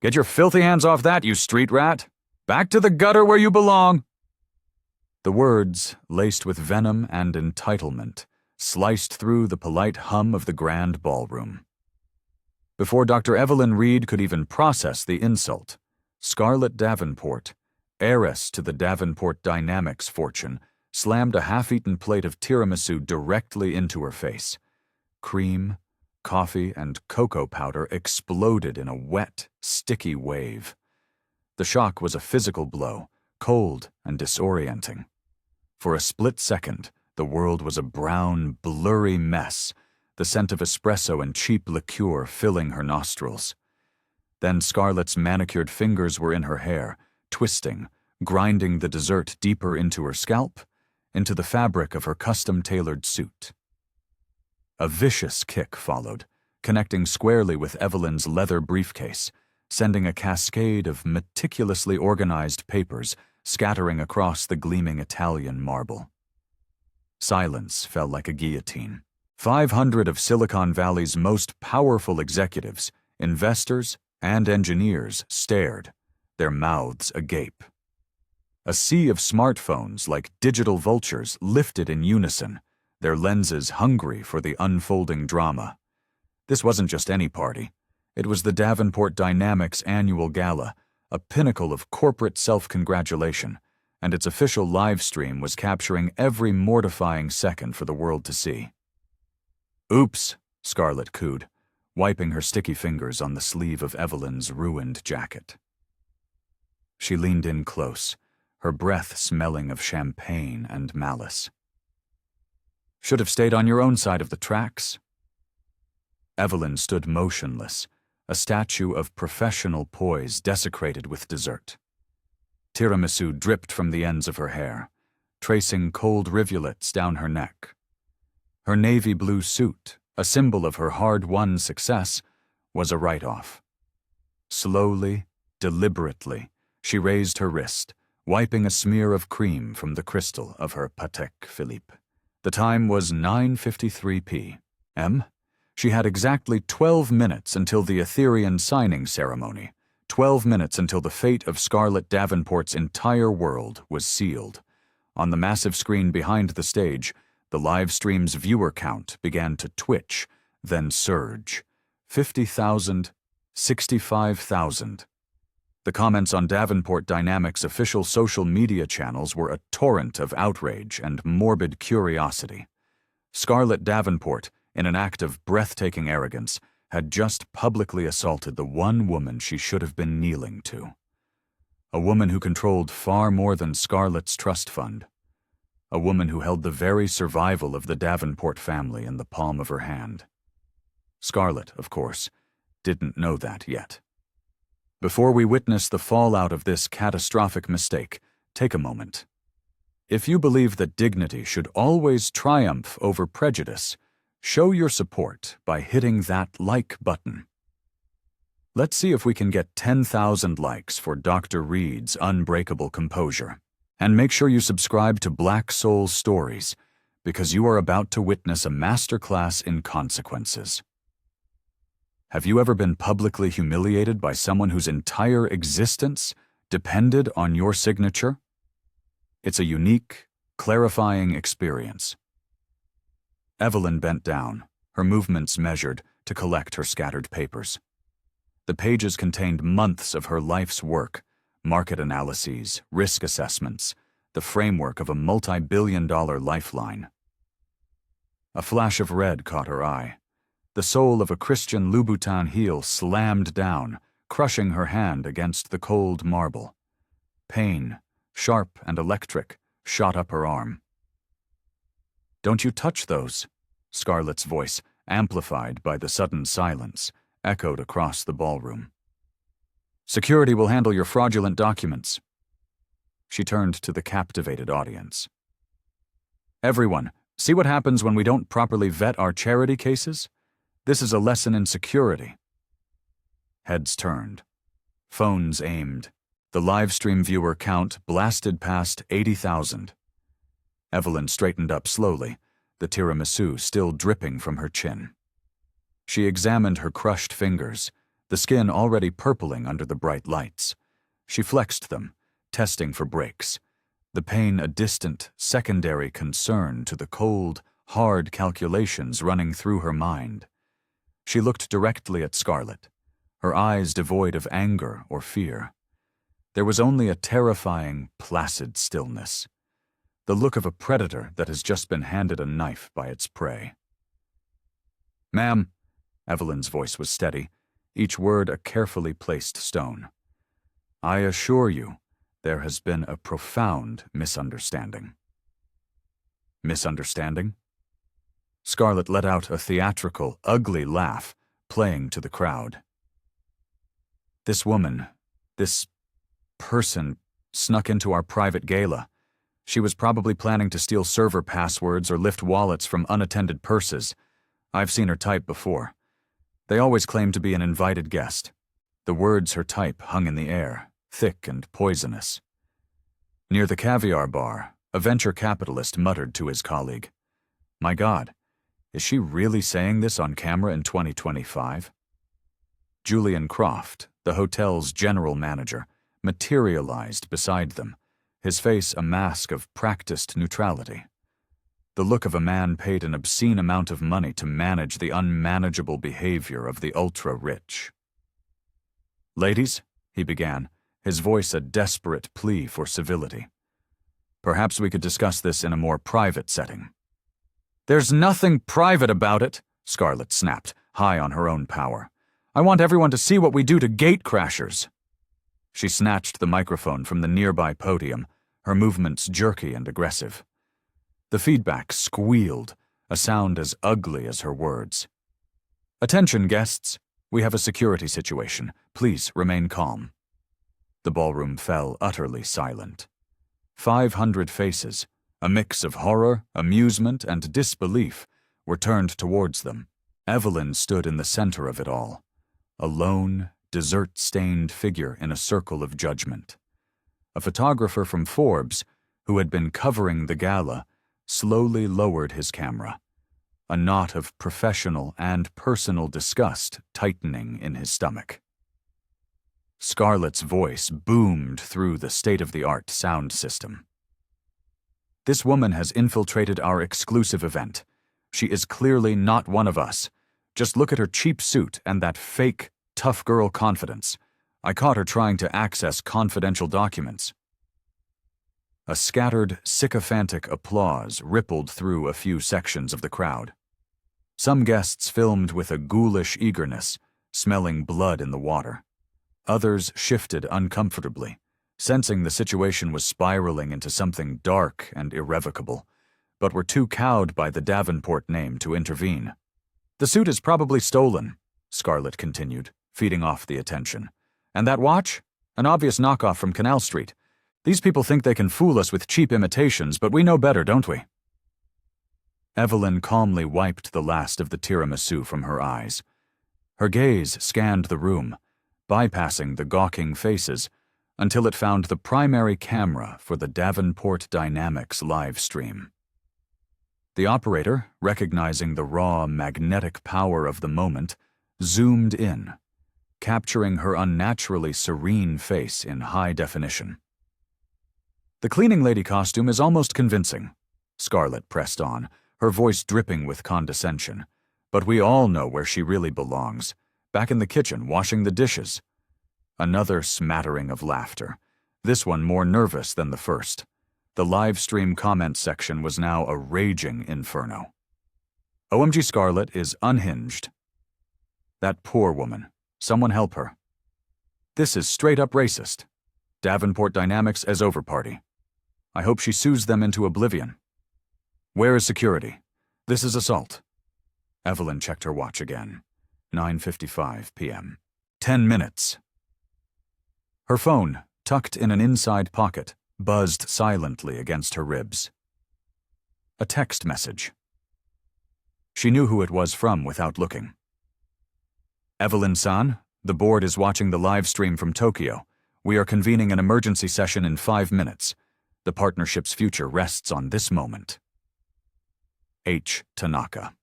Get your filthy hands off that, you street rat! Back to the gutter where you belong! The words, laced with venom and entitlement, sliced through the polite hum of the grand ballroom. Before Dr. Evelyn Reed could even process the insult, Scarlett Davenport, heiress to the Davenport Dynamics fortune, slammed a half-eaten plate of tiramisu directly into her face. Cream, coffee, and cocoa powder exploded in a wet, sticky wave. The shock was a physical blow, cold and disorienting. For a split second, the world was a brown, blurry mess, the scent of espresso and cheap liqueur filling her nostrils. Then Scarlett's manicured fingers were in her hair, twisting, grinding the dessert deeper into her scalp, into the fabric of her custom-tailored suit. A vicious kick followed, connecting squarely with Evelyn's leather briefcase, sending a cascade of meticulously organized papers scattering across the gleaming Italian marble. Silence fell like a guillotine. 500 of Silicon Valley's most powerful executives, investors, and engineers stared, their mouths agape. A sea of smartphones like digital vultures lifted in unison, their lenses hungry for the unfolding drama. This wasn't just any party. It was the Davenport Dynamics annual gala, a pinnacle of corporate self-congratulation, and its official live stream was capturing every mortifying second for the world to see. "Oops," Scarlett cooed, wiping her sticky fingers on the sleeve of Evelyn's ruined jacket. She leaned in close, her breath smelling of champagne and malice. "Should have stayed on your own side of the tracks." Evelyn stood motionless, a statue of professional poise desecrated with dessert. Tiramisu dripped from the ends of her hair, tracing cold rivulets down her neck. Her navy blue suit, a symbol of her hard-won success, was a write-off. Slowly, deliberately, she raised her wrist, wiping a smear of cream from the crystal of her Patek Philippe. The time was 9:53 p.m. She had exactly 12 minutes until the Etherean signing ceremony, 12 minutes until the fate of Scarlett Davenport's entire world was sealed. On the massive screen behind the stage, the live stream's viewer count began to twitch, then surge. 50,000, 65,000. The comments on Davenport Dynamics' official social media channels were a torrent of outrage and morbid curiosity. Scarlett Davenport, in an act of breathtaking arrogance, had just publicly assaulted the one woman she should have been kneeling to. A woman who controlled far more than Scarlett's trust fund. A woman who held the very survival of the Davenport family in the palm of her hand. Scarlett, of course, didn't know that yet. Before we witness the fallout of this catastrophic mistake, take a moment. If you believe that dignity should always triumph over prejudice, show your support by hitting that like button. Let's see if we can get 10,000 likes for Dr. Reed's unbreakable composure. And make sure you subscribe to Black Soul Stories, because you are about to witness a masterclass in consequences. Have you ever been publicly humiliated by someone whose entire existence depended on your signature? It's a unique, clarifying experience. Evelyn bent down, her movements measured, to collect her scattered papers. The pages contained months of her life's work, market analyses, risk assessments, the framework of a multi-billion-dollar lifeline. A flash of red caught her eye. The sole of a Christian Louboutin heel slammed down, crushing her hand against the cold marble. Pain, sharp and electric, shot up her arm. "Don't you touch those," Scarlett's voice, amplified by the sudden silence, echoed across the ballroom. "Security will handle your fraudulent documents." She turned to the captivated audience. "Everyone, see what happens when we don't properly vet our charity cases? This is a lesson in security." Heads turned. Phones aimed. The livestream viewer count blasted past 80,000. Evelyn straightened up slowly, the tiramisu still dripping from her chin. She examined her crushed fingers, the skin already purpling under the bright lights. She flexed them, testing for breaks, the pain a distant, secondary concern to the cold, hard calculations running through her mind. She looked directly at Scarlett, her eyes devoid of anger or fear. There was only a terrifying, placid stillness, the look of a predator that has just been handed a knife by its prey. "Ma'am," Evelyn's voice was steady, each word a carefully placed stone. "I assure you, there has been a profound misunderstanding." Misunderstanding? Scarlett let out a theatrical, ugly laugh, playing to the crowd. "This woman, this person, snuck into our private gala. She was probably planning to steal server passwords or lift wallets from unattended purses. I've seen her type before. They always claim to be an invited guest. The words her type hung in the air, thick and poisonous." Near the caviar bar, a venture capitalist muttered to his colleague, "My God, is she really saying this on camera in 2025? Julian Croft, the hotel's general manager, materialized beside them, his face a mask of practiced neutrality. The look of a man paid an obscene amount of money to manage the unmanageable behavior of the ultra-rich. "Ladies," he began, his voice a desperate plea for civility. "Perhaps we could discuss this in a more private setting." "There's nothing private about it," Scarlett snapped, high on her own power. "I want everyone to see what we do to gatecrashers." She snatched the microphone from the nearby podium, her movements jerky and aggressive. The feedback squealed, a sound as ugly as her words. "Attention, guests. We have a security situation. Please remain calm." The ballroom fell utterly silent. 500 faces, a mix of horror, amusement, and disbelief, were turned towards them. Evelyn stood in the center of it all, a lone, dessert-stained figure in a circle of judgment. A photographer from Forbes, who had been covering the gala, slowly lowered his camera, a knot of professional and personal disgust tightening in his stomach. Scarlett's voice boomed through the state-of-the-art sound system. "This woman has infiltrated our exclusive event. She is clearly not one of us. Just look at her cheap suit and that fake, tough girl confidence. I caught her trying to access confidential documents." A scattered, sycophantic applause rippled through a few sections of the crowd. Some guests filmed with a ghoulish eagerness, smelling blood in the water. Others shifted uncomfortably, sensing the situation was spiraling into something dark and irrevocable, but were too cowed by the Davenport name to intervene. "The suit is probably stolen," Scarlett continued, feeding off the attention. "And that watch? An obvious knockoff from Canal Street. These people think they can fool us with cheap imitations, but we know better, don't we?" Evelyn calmly wiped the last of the tiramisu from her eyes. Her gaze scanned the room, bypassing the gawking faces, until it found the primary camera for the Davenport Dynamics live stream. The operator, recognizing the raw, magnetic power of the moment, zoomed in, capturing her unnaturally serene face in high definition. "The cleaning lady costume is almost convincing," Scarlett pressed on, her voice dripping with condescension. "But we all know where she really belongs, back in the kitchen washing the dishes." Another smattering of laughter, this one more nervous than the first. The live stream comment section was now a raging inferno. "OMG Scarlett is unhinged. That poor woman. Someone help her. This is straight up racist. Davenport Dynamics as over party. I hope she sues them into oblivion. Where is security? This is assault." Evelyn checked her watch again. 9:55 p.m. 10 minutes. Her phone, tucked in an inside pocket, buzzed silently against her ribs. A text message. She knew who it was from without looking. "Evelyn-san, the board is watching the live stream from Tokyo. We are convening an emergency session in 5 minutes. The partnership's future rests on this moment. H. Tanaka."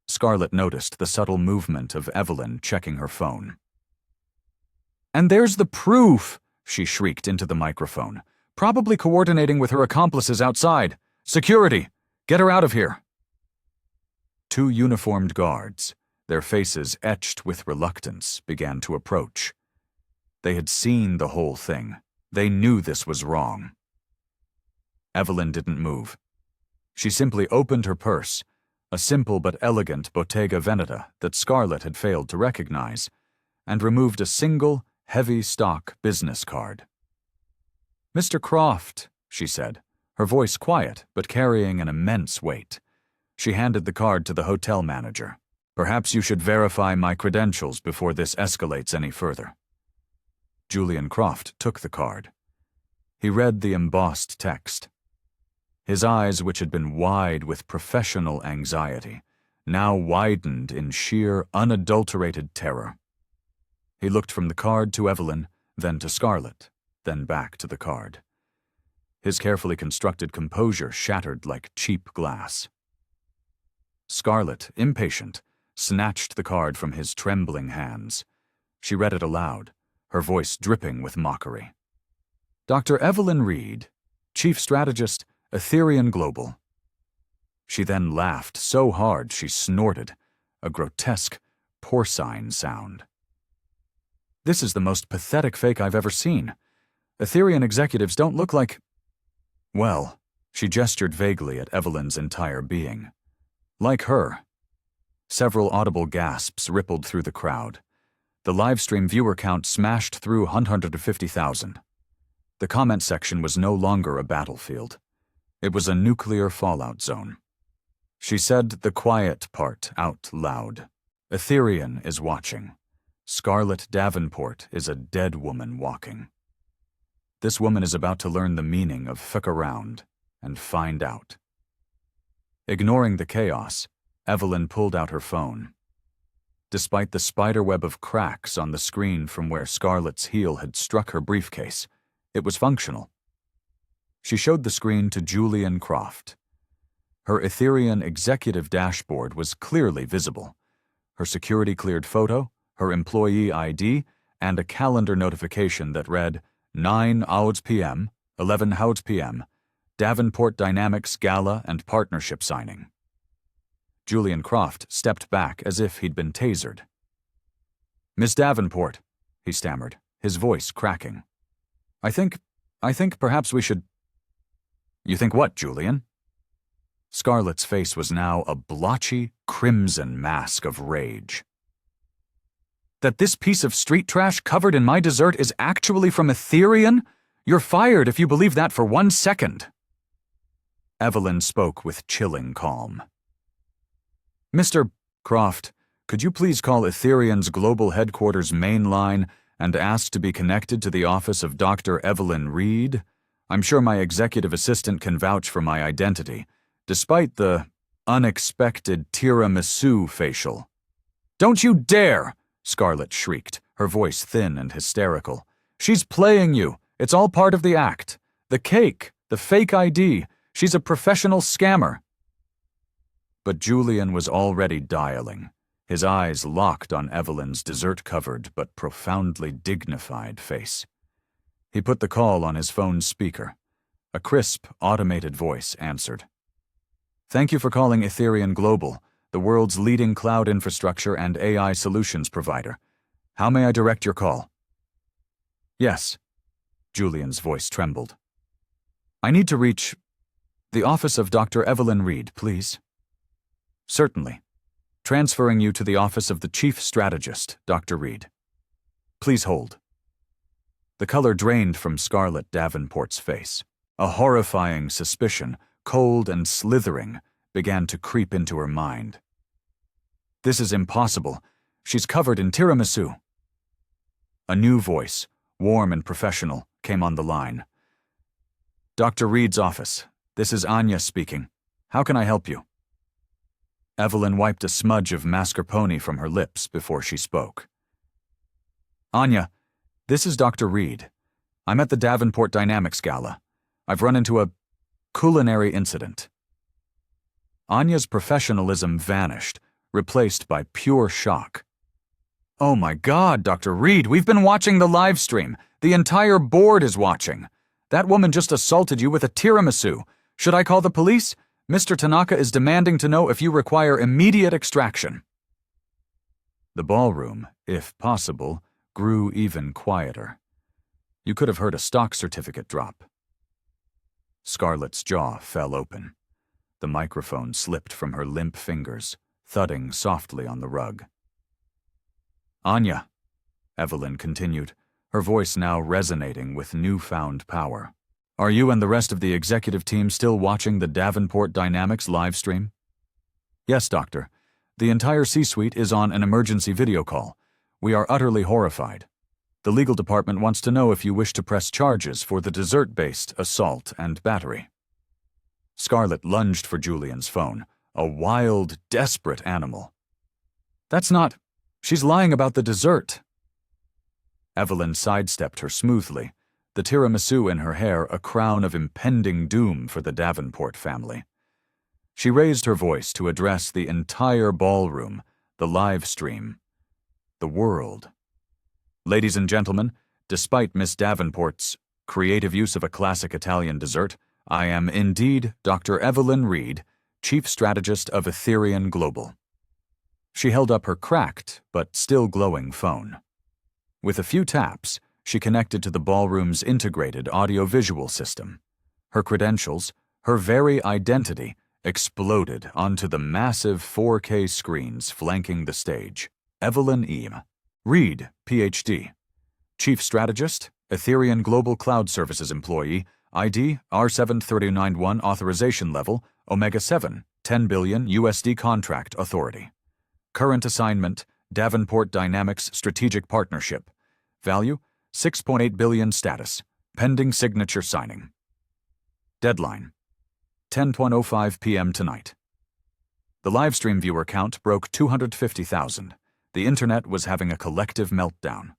Scarlett noticed the subtle movement of Evelyn checking her phone. "And there's the proof!" she shrieked into the microphone, "probably coordinating with her accomplices outside. Security! Get her out of here!" Two uniformed guards, their faces etched with reluctance, began to approach. They had seen the whole thing. They knew this was wrong. Evelyn didn't move. She simply opened her purse, a simple but elegant Bottega Veneta that Scarlett had failed to recognize, and removed a single, heavy stock business card. "Mr. Croft," she said, her voice quiet but carrying an immense weight. She handed the card to the hotel manager. "Perhaps you should verify my credentials before this escalates any further." Julian Croft took the card. He read the embossed text. His eyes, which had been wide with professional anxiety, now widened in sheer, unadulterated terror. He looked from the card to Evelyn, then to Scarlett, then back to the card. His carefully constructed composure shattered like cheap glass. Scarlett, impatient, snatched the card from his trembling hands. She read it aloud, her voice dripping with mockery. "Dr. Evelyn Reed, Chief Strategist, Etherean Global." She then laughed so hard she snorted, a grotesque, porcine sound. "This is the most pathetic fake I've ever seen. Etherean executives don't look like—" Well, she gestured vaguely at Evelyn's entire being. "Like her." Several audible gasps rippled through the crowd. The livestream viewer count smashed through 150,000. The comment section was no longer a battlefield. It was a nuclear fallout zone. She said the quiet part out loud. "Etherean is watching. Scarlett Davenport is a dead woman walking. This woman is about to learn the meaning of fuck around and find out." Ignoring the chaos, Evelyn pulled out her phone. Despite the spiderweb of cracks on the screen from where Scarlett's heel had struck her briefcase, it was functional. She showed the screen to Julian Croft. Her Etherean executive dashboard was clearly visible. Her security-cleared photo, her employee ID, and a calendar notification that read 9:00 p.m., 11:00 p.m., Davenport Dynamics Gala and Partnership Signing. Julian Croft stepped back as if he'd been tasered. "Miss Davenport," he stammered, his voice cracking. I think perhaps we should—" "You think what, Julian?" Scarlett's face was now a blotchy, crimson mask of rage. "That this piece of street trash covered in my dessert is actually from Etherean? You're fired if you believe that for 1 second." Evelyn spoke with chilling calm. "Mr. Croft, could you please call Etherean's global headquarters main line and ask to be connected to the office of Dr. Evelyn Reed? I'm sure my executive assistant can vouch for my identity, despite the unexpected tiramisu facial." "Don't you dare!" Scarlett shrieked, her voice thin and hysterical. "She's playing you. It's all part of the act. The cake, the fake ID. She's a professional scammer." But Julian was already dialing, his eyes locked on Evelyn's dessert-covered but profoundly dignified face. He put the call on his phone's speaker. A crisp, automated voice answered. "Thank you for calling Etherean Global, the world's leading cloud infrastructure and AI solutions provider. How may I direct your call?" "Yes." Julian's voice trembled. "I need to reach the office of Dr. Evelyn Reed, please." "Certainly. Transferring you to the office of the Chief Strategist, Dr. Reed. Please hold." The color drained from Scarlett Davenport's face. A horrifying suspicion, cold and slithering, began to creep into her mind. "This is impossible. She's covered in tiramisu." A new voice, warm and professional, came on the line. "Dr. Reed's office. This is Anya speaking. How can I help you?" Evelyn wiped a smudge of mascarpone from her lips before she spoke. "Anya, this is Dr. Reed. I'm at the Davenport Dynamics Gala. I've run into a culinary incident." Anya's professionalism vanished, replaced by pure shock. "Oh my God, Dr. Reed, we've been watching the live stream. The entire board is watching. That woman just assaulted you with a tiramisu. Should I call the police? Mr. Tanaka is demanding to know if you require immediate extraction." The ballroom, if possible, grew even quieter. You could have heard a stock certificate drop. Scarlett's jaw fell open. The microphone slipped from her limp fingers, thudding softly on the rug. "Anya," Evelyn continued, her voice now resonating with newfound power. "Are you and the rest of the executive team still watching the Davenport Dynamics live stream?" "Yes, Doctor. The entire C-suite is on an emergency video call. We are utterly horrified. The legal department wants to know if you wish to press charges for the dessert-based assault and battery." Scarlett lunged for Julian's phone, a wild, desperate animal. "That's not... She's lying about the dessert." Evelyn sidestepped her smoothly, the tiramisu in her hair a crown of impending doom for the Davenport family. She raised her voice to address the entire ballroom, the live stream, the world. "Ladies and gentlemen, despite Miss Davenport's creative use of a classic Italian dessert, I am indeed Dr. Evelyn Reed, Chief Strategist of Ethereum Global." She held up her cracked but still glowing phone. With a few taps, she connected to the ballroom's integrated audio-visual system. Her credentials, her very identity, exploded onto the massive 4K screens flanking the stage. Evelyn E. Reed, Ph.D. Chief Strategist, Ethereum Global Cloud Services Employee, ID R7391 Authorization Level, Omega 7, 10 billion USD Contract Authority. Current assignment, Davenport Dynamics Strategic Partnership. Value, 6.8 billion status. Pending signature signing. Deadline, 10:05 p.m. tonight. The livestream viewer count broke 250,000. The internet was having a collective meltdown.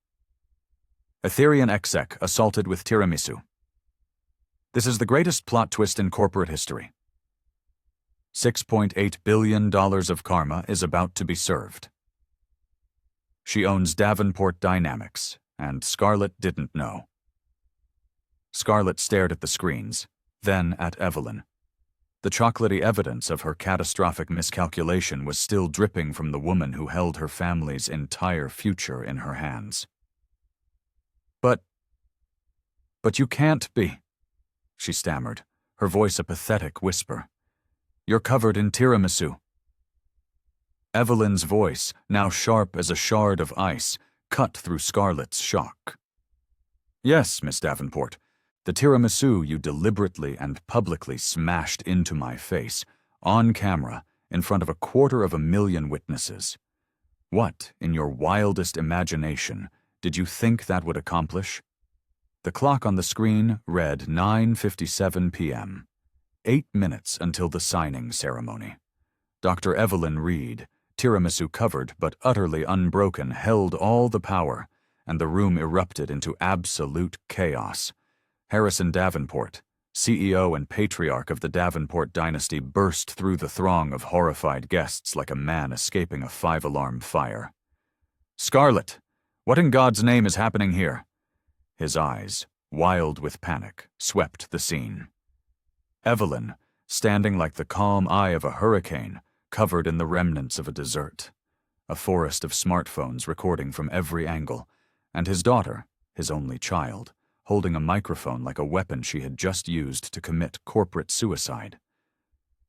Ethereum exec assaulted with tiramisu. This is the greatest plot twist in corporate history. $6.8 billion of karma is about to be served. She owns Davenport Dynamics, and Scarlett didn't know. Scarlett stared at the screens, then at Evelyn. The chocolatey evidence of her catastrophic miscalculation was still dripping from the woman who held her family's entire future in her hands. But you can't be," she stammered, her voice a pathetic whisper. "You're covered in tiramisu." Evelyn's voice, now sharp as a shard of ice, cut through Scarlett's shock. "Yes, Miss Davenport. The tiramisu you deliberately and publicly smashed into my face, on camera, in front of 250,000 witnesses. What, in your wildest imagination, did you think that would accomplish?" The clock on the screen read 9:57 p.m. 8 minutes until the signing ceremony. Dr. Evelyn Reed, tiramisu covered but utterly unbroken, held all the power, and the room erupted into absolute chaos. Harrison Davenport, CEO and patriarch of the Davenport dynasty, burst through the throng of horrified guests like a man escaping a 5-alarm fire. "Scarlett, what in God's name is happening here?" His eyes, wild with panic, swept the scene. Evelyn, standing like the calm eye of a hurricane, covered in the remnants of a dessert. A forest of smartphones recording from every angle, and his daughter, his only child, holding a microphone like a weapon she had just used to commit corporate suicide.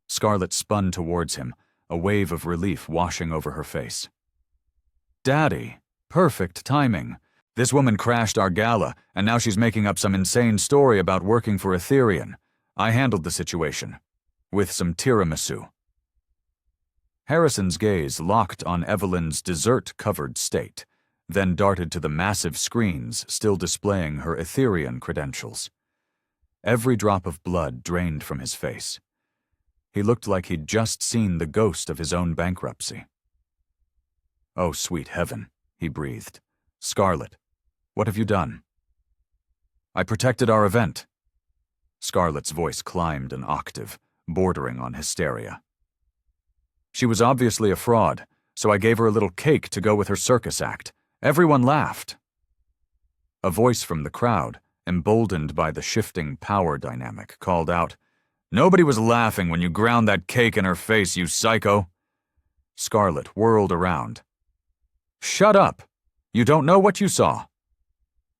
Scarlett spun towards him, a wave of relief washing over her face. "Daddy, perfect timing. This woman crashed our gala, and now she's making up some insane story about working for Ethereum. I handled the situation. With some tiramisu." Harrison's gaze locked on Evelyn's dessert-covered state, then darted to the massive screens still displaying her Ethereum credentials. Every drop of blood drained from his face. He looked like he'd just seen the ghost of his own bankruptcy. "Oh, sweet heaven," he breathed. "Scarlett, what have you done?" "I protected our event." Scarlett's voice climbed an octave, bordering on hysteria. "She was obviously a fraud. so I gave her a little cake to go with her circus act. Everyone laughed. A voice from the crowd, emboldened by the shifting power dynamic, called out, "Nobody was laughing when you ground that cake in her face, you psycho." Scarlett whirled around. "Shut up! You don't know what you saw."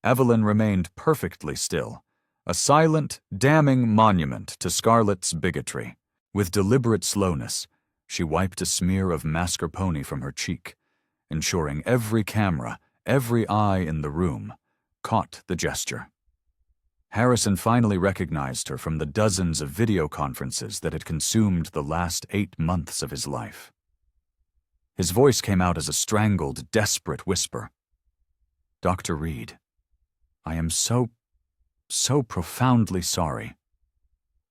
Evelyn remained perfectly still, a silent, damning monument to Scarlett's bigotry. With deliberate slowness, she wiped a smear of mascarpone from her cheek, ensuring every camera, every eye in the room, caught the gesture. Harrison finally recognized her from the dozens of video conferences that had consumed the last 8 months of his life. His voice came out as a strangled, desperate whisper. "Dr. Reed, I am so profoundly sorry."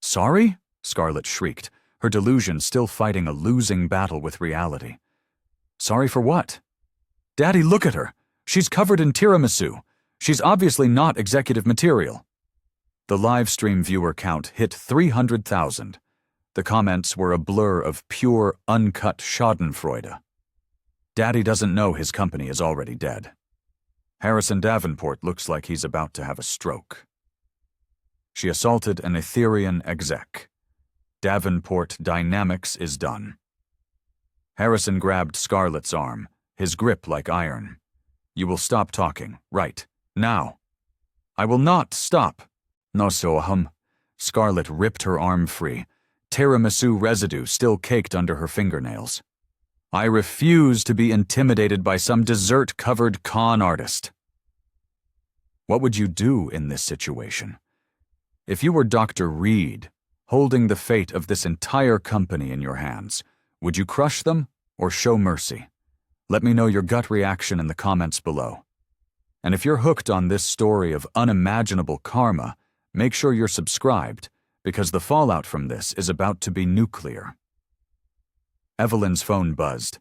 "Sorry?" Scarlett shrieked, her delusion still fighting a losing battle with reality. "Sorry for what? Daddy, look at her. She's covered in tiramisu. She's obviously not executive material." The live stream viewer count hit 300,000. The comments were a blur of pure, uncut schadenfreude. Daddy doesn't know his company is already dead. Harrison Davenport looks like he's about to have a stroke. She assaulted an Etherean exec. Davenport Dynamics is done. Harrison grabbed Scarlett's arm, his grip like iron. "You will stop talking, right, now." "I will not stop." "No so Scarlett ripped her arm free, tiramisu residue still caked under her fingernails. "I refuse to be intimidated by some dessert-covered con artist." What would you do in this situation? If you were Dr. Reed, holding the fate of this entire company in your hands, would you crush them or show mercy? Let me know your gut reaction in the comments below. And if you're hooked on this story of unimaginable karma, make sure you're subscribed, because the fallout from this is about to be nuclear. Evelyn's phone buzzed.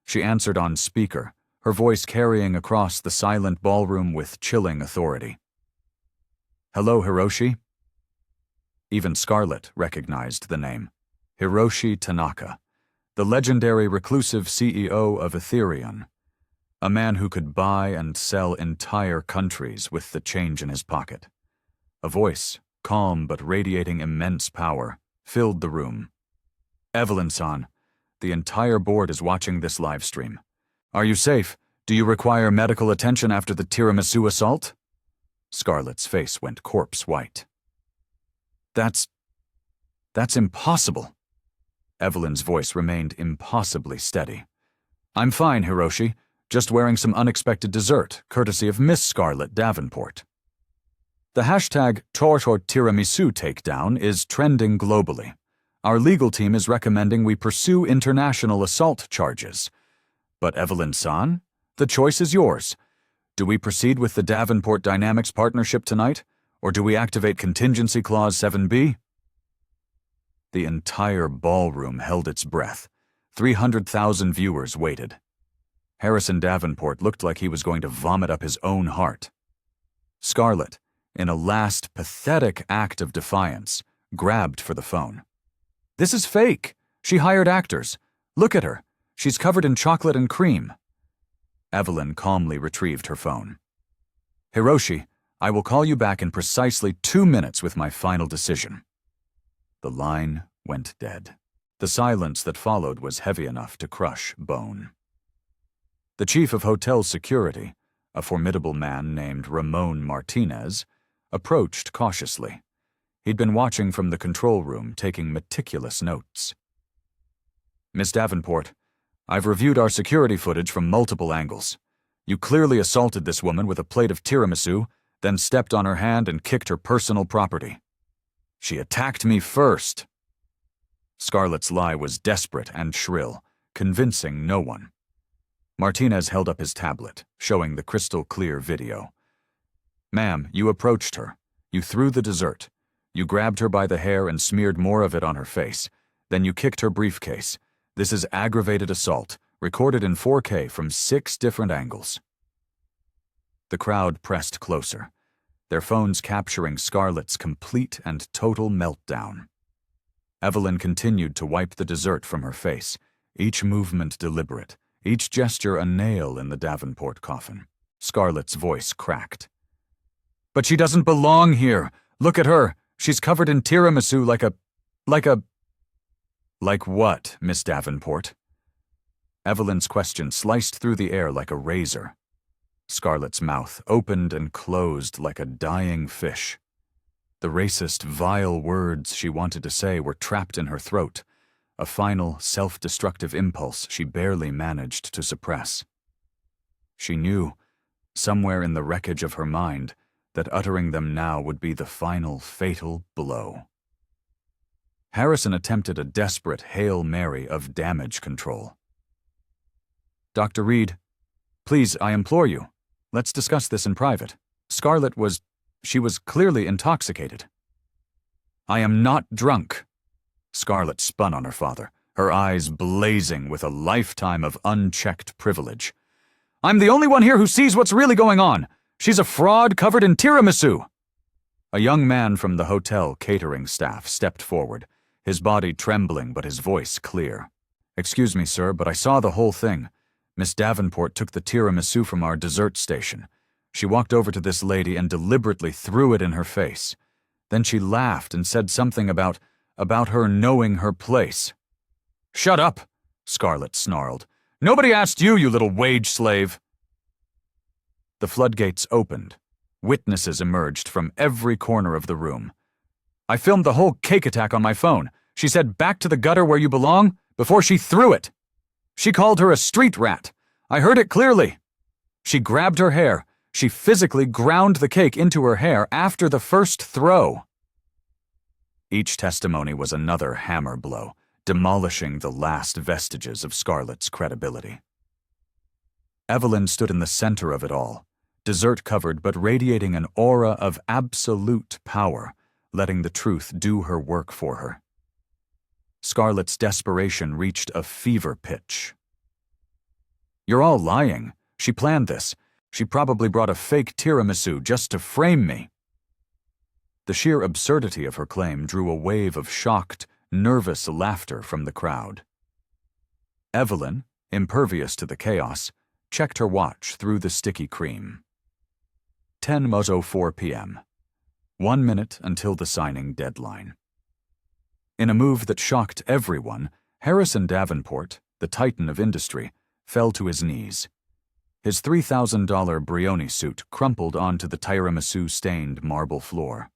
She answered on speaker, her voice carrying across the silent ballroom with chilling authority. "Hello, Hiroshi?" Even Scarlett recognized the name. Hiroshi Tanaka, the legendary reclusive CEO of Ethereum, a man who could buy and sell entire countries with the change in his pocket. A voice, calm but radiating immense power, filled the room. "Evelyn-san, the entire board is watching this live stream. Are you safe? Do you require medical attention after the tiramisu assault?" Scarlett's face went corpse white. That's impossible." Evelyn's voice remained impossibly steady. "I'm fine, Hiroshi, just wearing some unexpected dessert, courtesy of Miss Scarlett Davenport." The hashtag #TortorTiramisu takedown is trending globally. Our legal team is recommending we pursue international assault charges. But Evelyn-san, the choice is yours. Do we proceed with the Davenport Dynamics partnership tonight, or do we activate Contingency Clause 7B? The entire ballroom held its breath. 300,000 viewers waited. Harrison Davenport looked like he was going to vomit up his own heart. Scarlett, in a last pathetic act of defiance, grabbed for the phone. "This is fake. She hired actors. Look at her. She's covered in chocolate and cream." Evelyn calmly retrieved her phone. "Hiroshi, I will call you back in precisely 2 minutes with my final decision." The line went dead. The silence that followed was heavy enough to crush bone. The chief of hotel security, a formidable man named Ramon Martinez, approached cautiously. He'd been watching from the control room, taking meticulous notes. "Miss Davenport, I've reviewed our security footage from multiple angles. You clearly assaulted this woman with a plate of tiramisu, then stepped on her hand and kicked her personal property." "She attacked me first." Scarlett's lie was desperate and shrill, convincing no one. Martinez held up his tablet, showing the crystal-clear video. "Ma'am, you approached her. You threw the dessert. You grabbed her by the hair and smeared more of it on her face. Then you kicked her briefcase. This is aggravated assault, recorded in 4K from 6 different angles." The crowd pressed closer, their phones capturing Scarlett's complete and total meltdown. Evelyn continued to wipe the dessert from her face, each movement deliberate, each gesture a nail in the Davenport coffin. Scarlett's voice cracked. "But she doesn't belong here. Look at her. She's covered in tiramisu like a... Like what, Miss Davenport?" Evelyn's question sliced through the air like a razor. Scarlett's mouth opened and closed like a dying fish. The racist, vile words she wanted to say were trapped in her throat, a final, self-destructive impulse she barely managed to suppress. She knew, somewhere in the wreckage of her mind, that uttering them now would be the final, fatal blow. Harrison attempted a desperate Hail Mary of damage control. "Dr. Reed, please, I implore you, let's discuss this in private. Scarlett was clearly intoxicated." "I am not drunk." Scarlett spun on her father, her eyes blazing with a lifetime of unchecked privilege. "I'm the only one here who sees what's really going on. She's a fraud covered in tiramisu." A young man from the hotel catering staff stepped forward, his body trembling but his voice clear. "Excuse me, sir, but I saw the whole thing. Miss Davenport took the tiramisu from our dessert station. She walked over to this lady and deliberately threw it in her face. Then she laughed and said something about her knowing her place." "Shut up," Scarlett snarled. "Nobody asked you, you little wage slave." The floodgates opened. Witnesses emerged from every corner of the room. "I filmed the whole cake attack on my phone. She said, 'Back to the gutter where you belong,' before she threw it. She called her a street rat. I heard it clearly. She grabbed her hair. She physically ground the cake into her hair after the first throw." Each testimony was another hammer blow, demolishing the last vestiges of Scarlett's credibility. Evelyn stood in the center of it all, dessert-covered but radiating an aura of absolute power, letting the truth do her work for her. Scarlett's desperation reached a fever pitch. "You're all lying. She planned this. She probably brought a fake tiramisu just to frame me." The sheer absurdity of her claim drew a wave of shocked, nervous laughter from the crowd. Evelyn, impervious to the chaos, checked her watch through the sticky cream. 10:04 p.m. 1 minute until the signing deadline. In a move that shocked everyone, Harrison Davenport, the titan of industry, fell to his knees. His $3,000 Brioni suit crumpled onto the tiramisu-stained marble floor.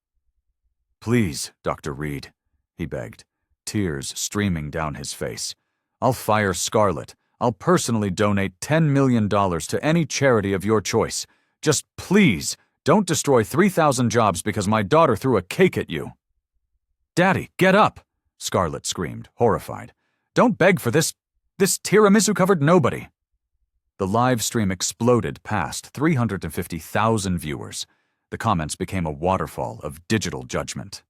"Please, Dr. Reed," he begged, tears streaming down his face. "I'll fire Scarlett. I'll personally donate $10 million to any charity of your choice. Just please, don't destroy 3,000 jobs because my daughter threw a cake at you." "Daddy, get up!" Scarlett screamed, horrified. "Don't beg for this tiramisu-covered nobody." The live stream exploded past 350,000 viewers. The comments became a waterfall of digital judgment.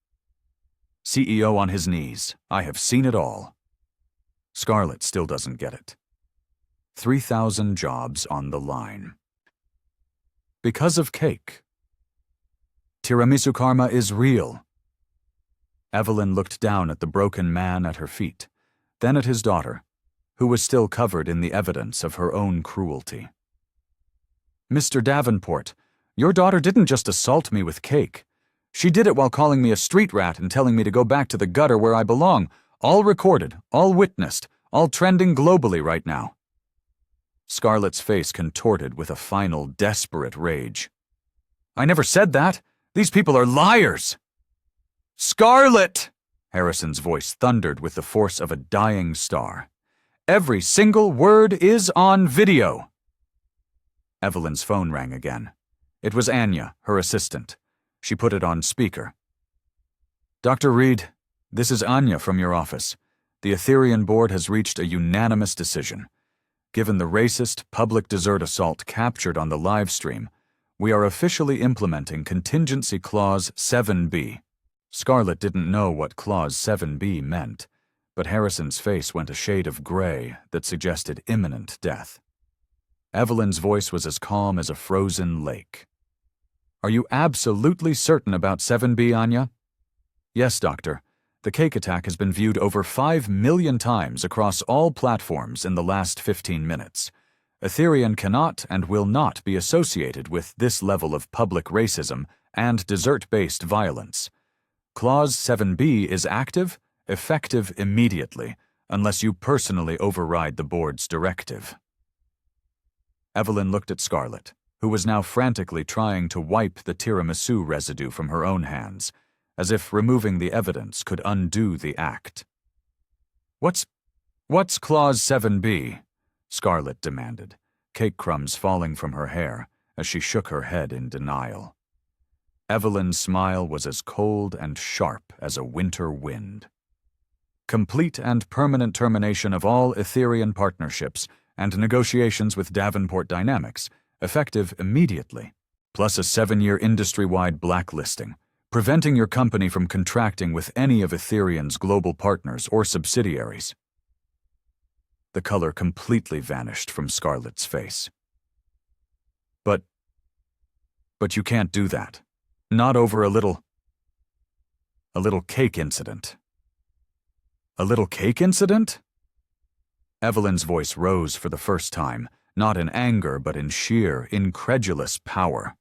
"CEO on his knees. I have seen it all." Scarlett still doesn't get it. 3,000 jobs on the line. Because of cake. Tiramisu karma is real. Evelyn looked down at the broken man at her feet, then at his daughter, who was still covered in the evidence of her own cruelty. "Mr. Davenport, your daughter didn't just assault me with cake. She did it while calling me a street rat and telling me to go back to the gutter where I belong, all recorded, all witnessed, all trending globally right now." Scarlett's face contorted with a final desperate rage. "I never said that. These people are liars." "Scarlett!" Harrison's voice thundered with the force of a dying star. "Every single word is on video." Evelyn's phone rang again. It was Anya, her assistant. She put it on speaker. "Dr. Reed, this is Anya from your office. The Ethereum board has reached a unanimous decision. Given the racist public dessert assault captured on the live stream, we are officially implementing Contingency Clause 7B. Scarlett didn't know what Clause 7B meant, but Harrison's face went a shade of gray that suggested imminent death. Evelyn's voice was as calm as a frozen lake. "Are you absolutely certain about 7B, Anya?" "Yes, doctor. The cake attack has been viewed over 5 million times across all platforms in the last 15 minutes. Ethereum cannot and will not be associated with this level of public racism and dessert-based violence. Clause 7b is active, effective immediately, unless you personally override the board's directive. Evelyn looked at Scarlett, who was now frantically trying to wipe the tiramisu residue from her own hands, as if removing the evidence could undo the act. What's Clause 7b? Scarlett demanded, cake crumbs falling from her hair as she shook her head in denial. Evelyn's smile was as cold and sharp as a winter wind. Complete and permanent termination of all Ethereum partnerships and negotiations with Davenport Dynamics, effective immediately, plus a 7-year industry-wide blacklisting, preventing your company from contracting with any of Ethereum's global partners or subsidiaries. The color completely vanished from Scarlett's face. But you can't do that. Not over a little cake incident. A little cake incident? Evelyn's voice rose for the first time, not in anger but in sheer, incredulous power.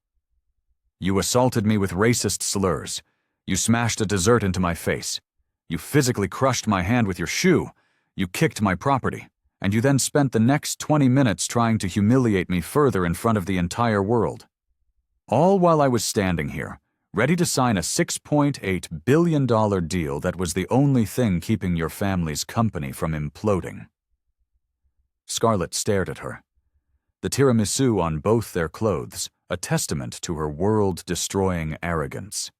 You assaulted me with racist slurs. You smashed a dessert into my face. You physically crushed my hand with your shoe. You kicked my property. And you then spent the next 20 minutes trying to humiliate me further in front of the entire world. All while I was standing here, ready to sign a $6.8 billion deal that was the only thing keeping your family's company from imploding. Scarlett stared at her. The tiramisu on both their clothes, a testament to her world-destroying arrogance.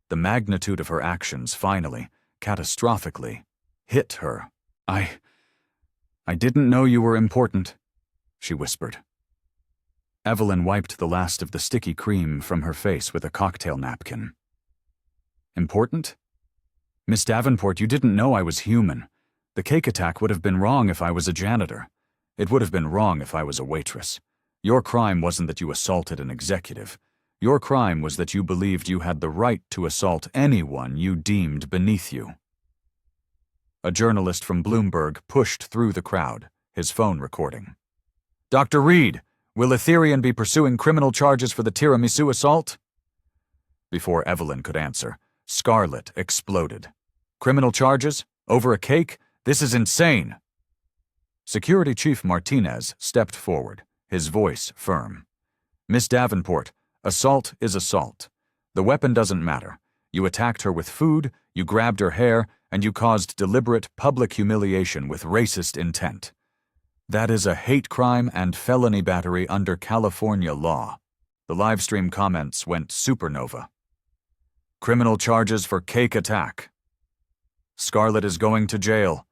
The magnitude of her actions finally, catastrophically, hit her. I didn't know you were important, she whispered. Evelyn wiped the last of the sticky cream from her face with a cocktail napkin. Important? Miss Davenport, you didn't know I was human. The cake attack would have been wrong if I was a janitor. It would have been wrong if I was a waitress. Your crime wasn't that you assaulted an executive. Your crime was that you believed you had the right to assault anyone you deemed beneath you. A journalist from Bloomberg pushed through the crowd, his phone recording. Dr. Reed, will Ethereum be pursuing criminal charges for the tiramisu assault? Before Evelyn could answer, Scarlett exploded. Criminal charges? Over a cake? This is insane! Security Chief Martinez stepped forward, his voice firm. Miss Davenport, assault is assault. The weapon doesn't matter. You attacked her with food, you grabbed her hair, and you caused deliberate public humiliation with racist intent. That is a hate crime and felony battery under California law. The livestream comments went supernova. Criminal charges for cake attack. Scarlett is going to jail.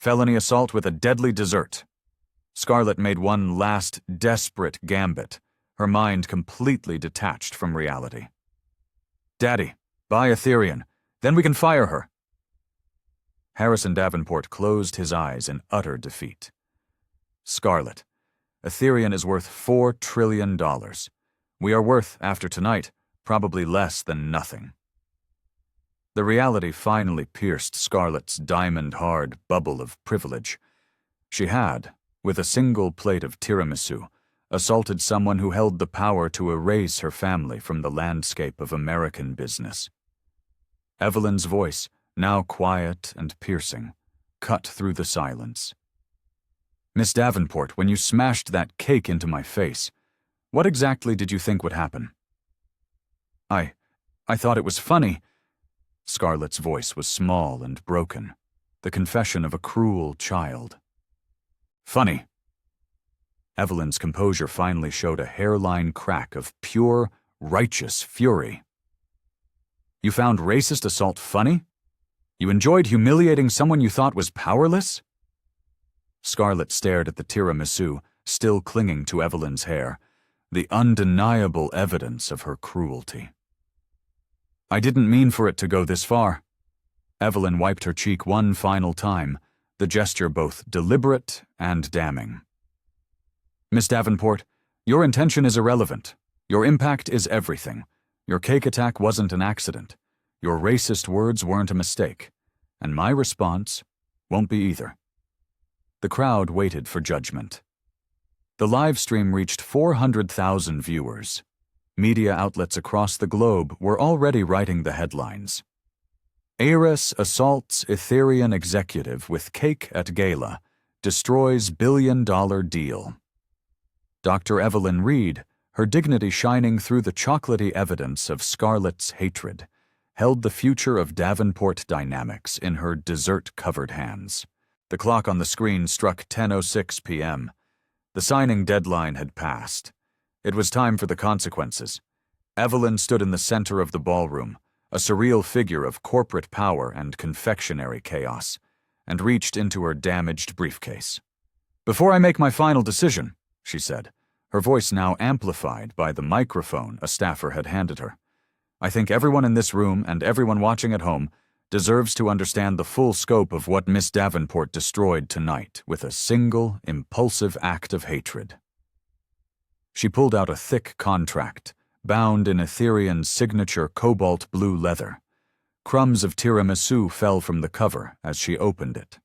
Felony assault with a deadly dessert. Scarlett made one last desperate gambit, her mind completely detached from reality. Daddy, buy Ethereum, then we can fire her. Harrison Davenport closed his eyes in utter defeat. Scarlett, Ethereum is worth $4 trillion. We are worth, after tonight, probably less than nothing. The reality finally pierced Scarlett's diamond-hard bubble of privilege. She had, with a single plate of tiramisu, assaulted someone who held the power to erase her family from the landscape of American business. Evelyn's voice, now quiet and piercing, cut through the silence. Miss Davenport, when you smashed that cake into my face, what exactly did you think would happen? I thought it was funny. Scarlett's voice was small and broken, the confession of a cruel child. Funny. Evelyn's composure finally showed a hairline crack of pure, righteous fury. You found racist assault funny? You enjoyed humiliating someone you thought was powerless? Scarlett stared at the tiramisu, still clinging to Evelyn's hair, the undeniable evidence of her cruelty. I didn't mean for it to go this far. Evelyn wiped her cheek one final time, the gesture both deliberate and damning. Miss Davenport, your intention is irrelevant. Your impact is everything. Your cake attack wasn't an accident. Your racist words weren't a mistake, and my response won't be either." The crowd waited for judgment. The live stream reached 400,000 viewers. Media outlets across the globe were already writing the headlines. Heiress assaults Ethereum executive with cake at Gala, destroys billion-dollar deal. Dr. Evelyn Reed, her dignity shining through the chocolatey evidence of Scarlett's hatred, held the future of Davenport Dynamics in her dessert-covered hands. The clock on the screen struck 10:06 p.m. The signing deadline had passed. It was time for the consequences. Evelyn stood in the center of the ballroom, a surreal figure of corporate power and confectionery chaos, and reached into her damaged briefcase. "Before I make my final decision," she said, her voice now amplified by the microphone a staffer had handed her, "I think everyone in this room and everyone watching at home deserves to understand the full scope of what Miss Davenport destroyed tonight with a single, impulsive act of hatred." She pulled out a thick contract, bound in Ethereum's signature cobalt blue leather. Crumbs of tiramisu fell from the cover as she opened it.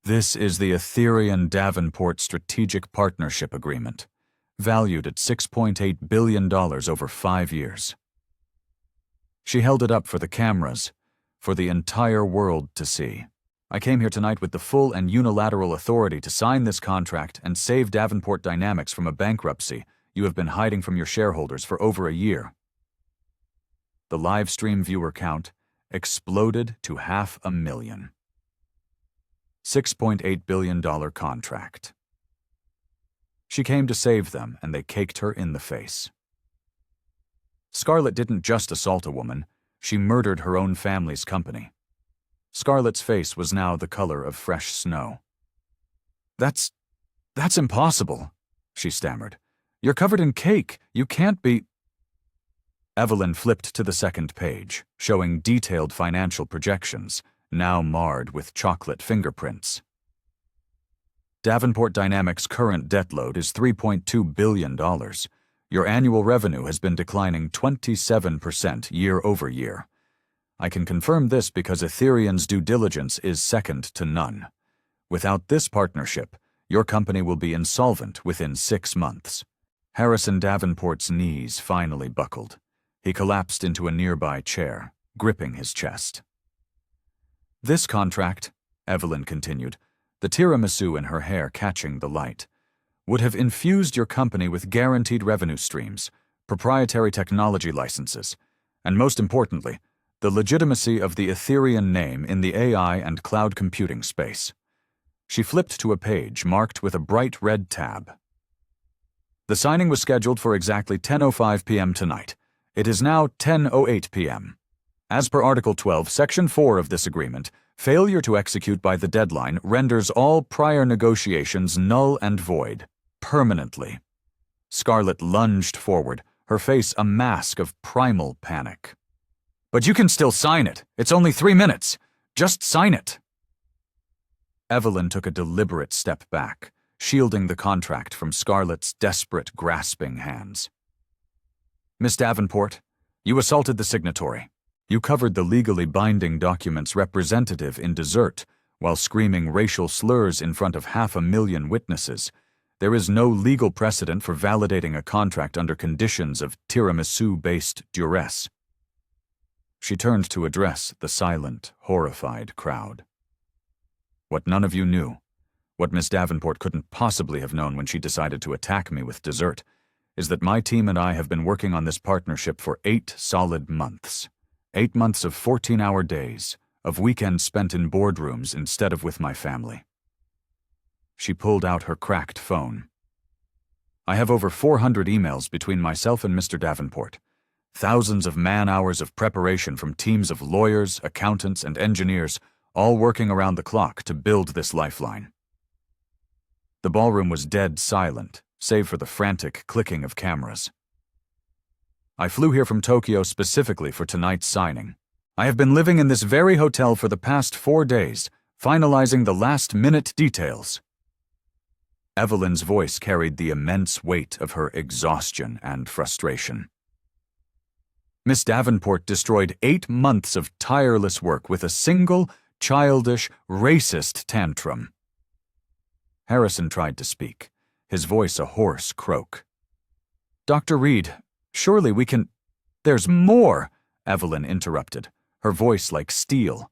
"This is the Ethereum Davenport Strategic Partnership Agreement, valued at $6.8 billion over 5 years. She held it up for the cameras, for the entire world to see. "I came here tonight with the full and unilateral authority to sign this contract and save Davenport Dynamics from a bankruptcy you have been hiding from your shareholders for over a year." The live stream viewer count exploded to 500,000. $6.8 billion contract. She came to save them, and they caked her in the face. Scarlett didn't just assault a woman, she murdered her own family's company. Scarlett's face was now the color of fresh snow. That's impossible," she stammered. "You're covered in cake. You can't be—" Evelyn flipped to the second page, showing detailed financial projections, now marred with chocolate fingerprints. "Davenport Dynamics' current debt load is $3.2 billion. Your annual revenue has been declining 27% year over year. I can confirm this because Ethereum's due diligence is second to none. Without this partnership, your company will be insolvent within 6 months." Harrison Davenport's knees finally buckled. He collapsed into a nearby chair, gripping his chest. "This contract," Evelyn continued, the tiramisu in her hair catching the light, "would have infused your company with guaranteed revenue streams, proprietary technology licenses, and most importantly, the legitimacy of the Ethereum name in the AI and cloud computing space." She flipped to a page marked with a bright red tab. "The signing was scheduled for exactly 10:05 p.m. tonight. It is now 10:08 p.m. As per Article 12, Section 4 of this agreement, failure to execute by the deadline renders all prior negotiations null and void, permanently." Scarlett lunged forward, her face a mask of primal panic. "But you can still sign it. It's only 3 minutes. Just sign it." Evelyn took a deliberate step back, shielding the contract from Scarlett's desperate, grasping hands. "Miss Davenport, you assaulted the signatory. You covered the legally binding document's representative in dessert while screaming racial slurs in front of 500,000 witnesses. There is no legal precedent for validating a contract under conditions of tiramisu-based duress." She turned to address the silent, horrified crowd. "What none of you knew, what Miss Davenport couldn't possibly have known when she decided to attack me with dessert, is that my team and I have been working on this partnership for 8 solid months. 8 months of 14-hour days, of weekends spent in boardrooms instead of with my family." She pulled out her cracked phone. "I have over 400 emails between myself and Mr. Davenport. Thousands of man-hours of preparation from teams of lawyers, accountants, and engineers, all working around the clock to build this lifeline." The ballroom was dead silent, save for the frantic clicking of cameras. "I flew here from Tokyo specifically for tonight's signing. I have been living in this very hotel for the past 4 days, finalizing the last-minute details." Evelyn's voice carried the immense weight of her exhaustion and frustration. Miss Davenport destroyed 8 months of tireless work with a single, childish, racist tantrum. Harrison tried to speak, his voice a hoarse croak. "Dr. Reed, surely we can—" "There's more," Evelyn interrupted, her voice like steel.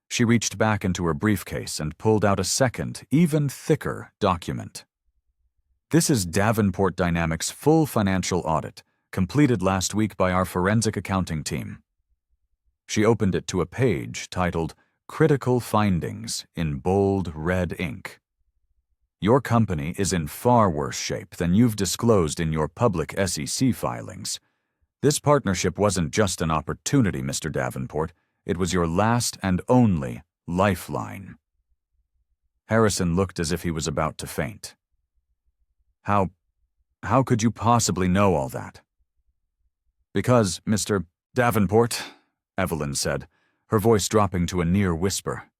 She reached back into her briefcase and pulled out a second, even thicker document. "This is Davenport Dynamics' full financial audit, completed last week by our forensic accounting team." She opened it to a page titled Critical Findings in bold red ink. "Your company is in far worse shape than you've disclosed in your public SEC filings. This partnership wasn't just an opportunity, Mr. Davenport. It was your last and only lifeline." Harrison looked as if he was about to faint. How could you possibly know all that?" "Because, Mr. Davenport," Evelyn said, her voice dropping to a near whisper,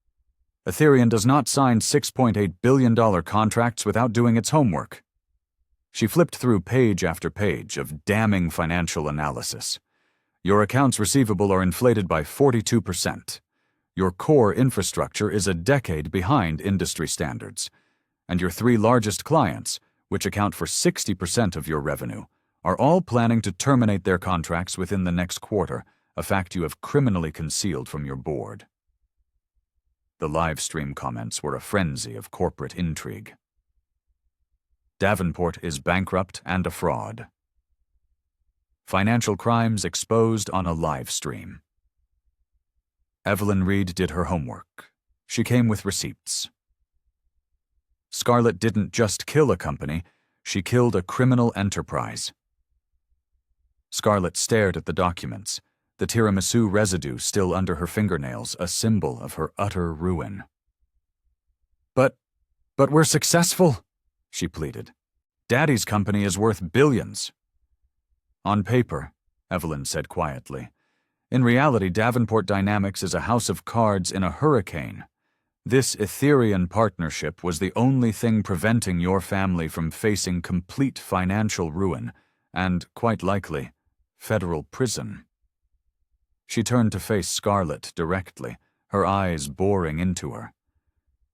"Aetherian does not sign $6.8 billion contracts without doing its homework." She flipped through page after page of damning financial analysis. "Your accounts receivable are inflated by 42%. Your core infrastructure is a decade behind industry standards. And your 3 largest clients, which account for 60% of your revenue, are all planning to terminate their contracts within the next quarter, a fact you have criminally concealed from your board." The live stream comments were a frenzy of corporate intrigue. "Davenport is bankrupt and a fraud." "Financial crimes exposed on a live stream." Evelyn Reed did her homework. She came with receipts. Scarlett didn't just kill a company, she killed a criminal enterprise. Scarlett stared at the documents, the tiramisu residue still under her fingernails, a symbol of her utter ruin. But we're successful," she pleaded. "Daddy's company is worth billions." "On paper," Evelyn said quietly. "In reality, Davenport Dynamics is a house of cards in a hurricane. This Aetherian partnership was the only thing preventing your family from facing complete financial ruin and, quite likely, federal prison." She turned to face Scarlett directly, her eyes boring into her.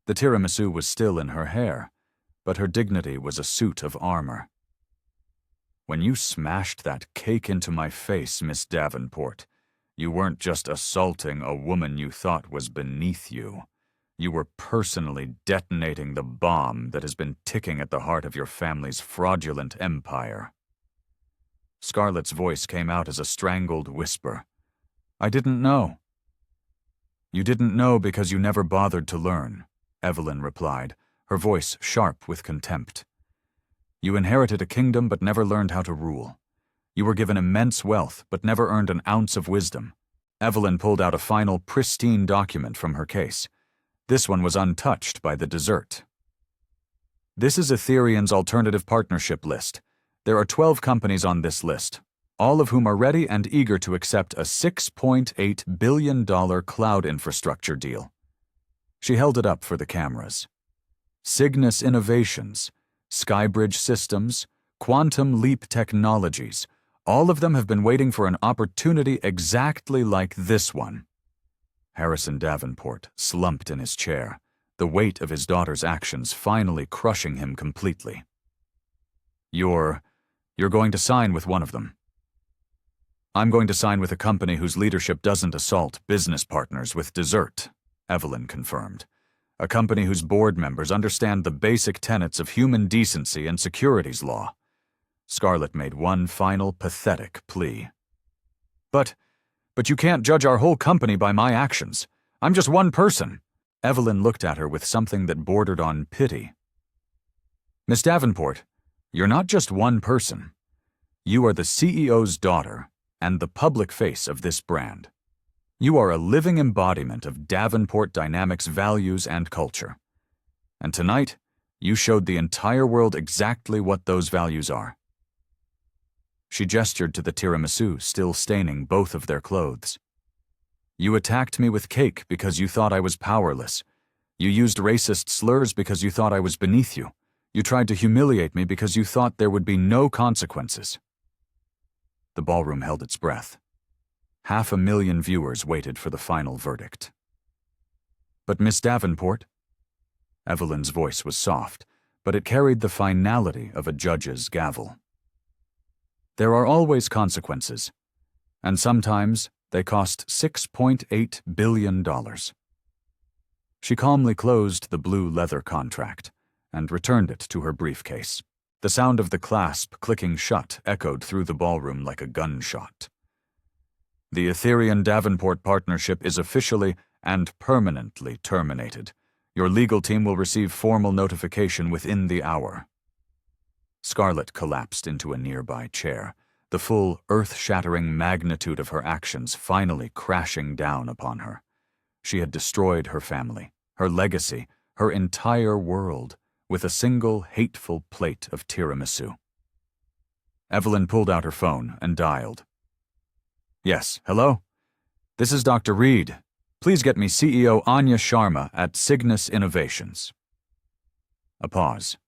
The tiramisu was still in her hair, but her dignity was a suit of armor. "When you smashed that cake into my face, Miss Davenport, you weren't just assaulting a woman you thought was beneath you. You were personally detonating the bomb that has been ticking at the heart of your family's fraudulent empire." Scarlett's voice came out as a strangled whisper. "I didn't know." "You didn't know because you never bothered to learn," Evelyn replied, her voice sharp with contempt. "You inherited a kingdom but never learned how to rule. You were given immense wealth but never earned an ounce of wisdom." Evelyn pulled out a final pristine document from her case. This one was untouched by the dessert. "This is Aetherian's alternative partnership list. There are 12 companies on this list, all of whom are ready and eager to accept a $6.8 billion cloud infrastructure deal." She held it up for the cameras. "Cygnus Innovations, Skybridge Systems, Quantum Leap Technologies, all of them have been waiting for an opportunity exactly like this one." Harrison Davenport slumped in his chair, the weight of his daughter's actions finally crushing him completely. You're going to sign with one of them." "I'm going to sign with a company whose leadership doesn't assault business partners with dessert," Evelyn confirmed. "A company whose board members understand the basic tenets of human decency and securities law." Scarlett made one final pathetic plea. But you can't judge our whole company by my actions. I'm just one person." Evelyn looked at her with something that bordered on pity. "Miss Davenport, you're not just one person. You are the CEO's daughter and the public face of this brand. You are a living embodiment of Davenport Dynamics' values and culture. And tonight, you showed the entire world exactly what those values are." She gestured to the tiramisu still staining both of their clothes. "You attacked me with cake because you thought I was powerless. You used racist slurs because you thought I was beneath you. You tried to humiliate me because you thought there would be no consequences." The ballroom held its breath. 500,000 viewers waited for the final verdict. "But Miss Davenport?" Evelyn's voice was soft, but it carried the finality of a judge's gavel. "There are always consequences, and sometimes they cost $6.8 billion. She calmly closed the blue leather contract and returned it to her briefcase. The sound of the clasp clicking shut echoed through the ballroom like a gunshot. "The Etherean-Davenport partnership is officially and permanently terminated. Your legal team will receive formal notification within the hour." Scarlett collapsed into a nearby chair, the full, earth-shattering magnitude of her actions finally crashing down upon her. She had destroyed her family, her legacy, her entire world, with a single hateful plate of tiramisu. Evelyn pulled out her phone and dialed. "Yes, hello? This is Dr. Reed. Please get me CEO Anya Sharma at Cygnus Innovations." A pause.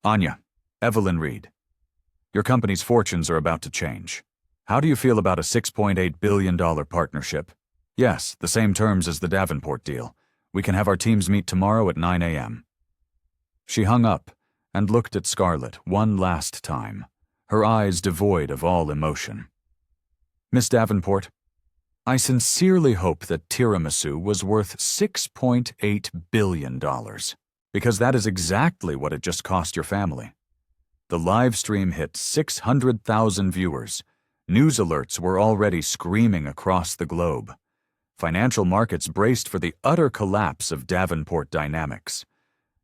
"Anya, Evelyn Reed. Your company's fortunes are about to change. How do you feel about a $6.8 billion partnership? Yes, the same terms as the Davenport deal. We can have our teams meet tomorrow at 9 a.m. She hung up and looked at Scarlett one last time, her eyes devoid of all emotion. "Miss Davenport, I sincerely hope that tiramisu was worth $6.8 billion, because that is exactly what it just cost your family. The live stream hit 600,000 viewers. News alerts were already screaming across the globe. Financial markets braced for the utter collapse of Davenport Dynamics.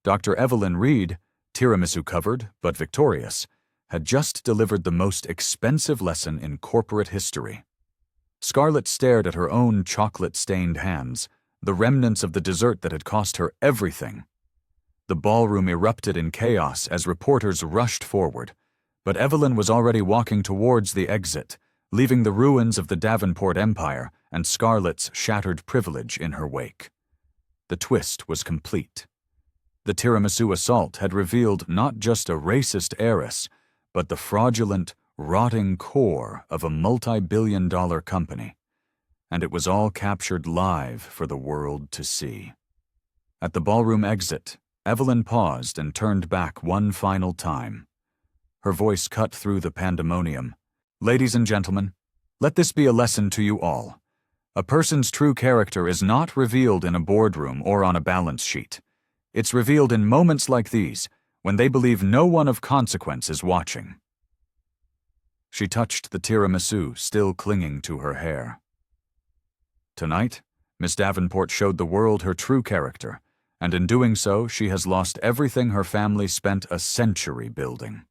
Dr. Evelyn Reed, tiramisu covered but victorious, had just delivered the most expensive lesson in corporate history." Scarlett stared at her own chocolate-stained hands, the remnants of the dessert that had cost her everything. The ballroom erupted in chaos as reporters rushed forward, but Evelyn was already walking towards the exit, leaving the ruins of the Davenport empire and Scarlett's shattered privilege in her wake. The twist was complete. The tiramisu assault had revealed not just a racist heiress, but the fraudulent, rotting core of a multi-billion-dollar company. And it was all captured live for the world to see. At the ballroom exit, Evelyn paused and turned back one final time. Her voice cut through the pandemonium. "Ladies and gentlemen, let this be a lesson to you all. A person's true character is not revealed in a boardroom or on a balance sheet. It's revealed in moments like these, when they believe no one of consequence is watching." She touched the tiramisu still clinging to her hair. Tonight, Miss Davenport showed the world her true character, and in doing so, she has lost everything her family spent a century building.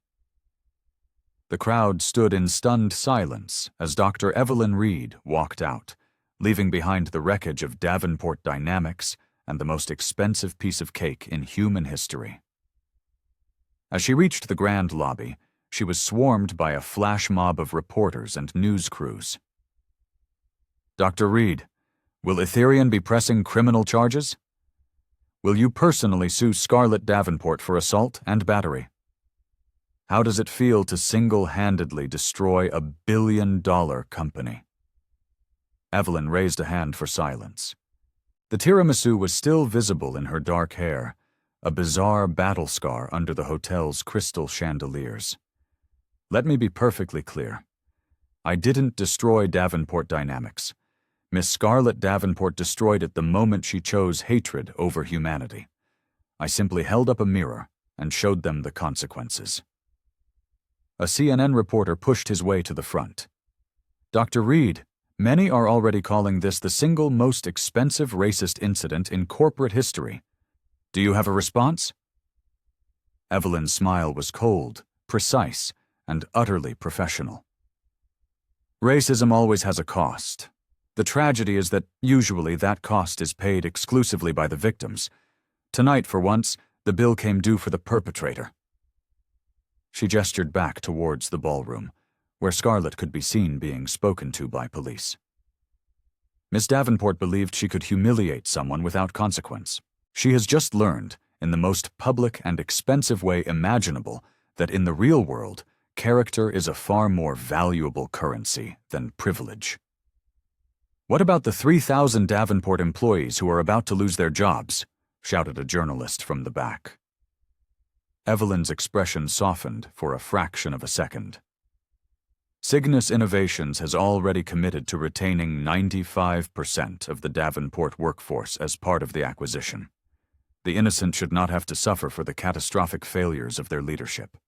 The crowd stood in stunned silence as Dr. Evelyn Reed walked out, leaving behind the wreckage of Davenport Dynamics and the most expensive piece of cake in human history. As she reached the grand lobby, she was swarmed by a flash mob of reporters and news crews. "Dr. Reed, will Ethereum be pressing criminal charges? Will you personally sue Scarlett Davenport for assault and battery? How does it feel to single-handedly destroy a billion-dollar company?" Evelyn raised a hand for silence. The tiramisu was still visible in her dark hair, a bizarre battle scar under the hotel's crystal chandeliers. "Let me be perfectly clear. I didn't destroy Davenport Dynamics. Miss Scarlett Davenport destroyed it the moment she chose hatred over humanity. I simply held up a mirror and showed them the consequences." A CNN reporter pushed his way to the front. "Dr. Reed, many are already calling this the single most expensive racist incident in corporate history. Do you have a response?" Evelyn's smile was cold, precise, and utterly professional. "Racism always has a cost. The tragedy is that usually that cost is paid exclusively by the victims. Tonight, for once, the bill came due for the perpetrator." She gestured back towards the ballroom, where Scarlett could be seen being spoken to by police. Miss Davenport believed she could humiliate someone without consequence. She has just learned, in the most public and expensive way imaginable, that in the real world, character is a far more valuable currency than privilege. "What about the 3,000 Davenport employees who are about to lose their jobs?" shouted a journalist from the back. Evelyn's expression softened for a fraction of a second. "Cygnus Innovations has already committed to retaining 95% of the Davenport workforce as part of the acquisition. The innocent should not have to suffer for the catastrophic failures of their leadership."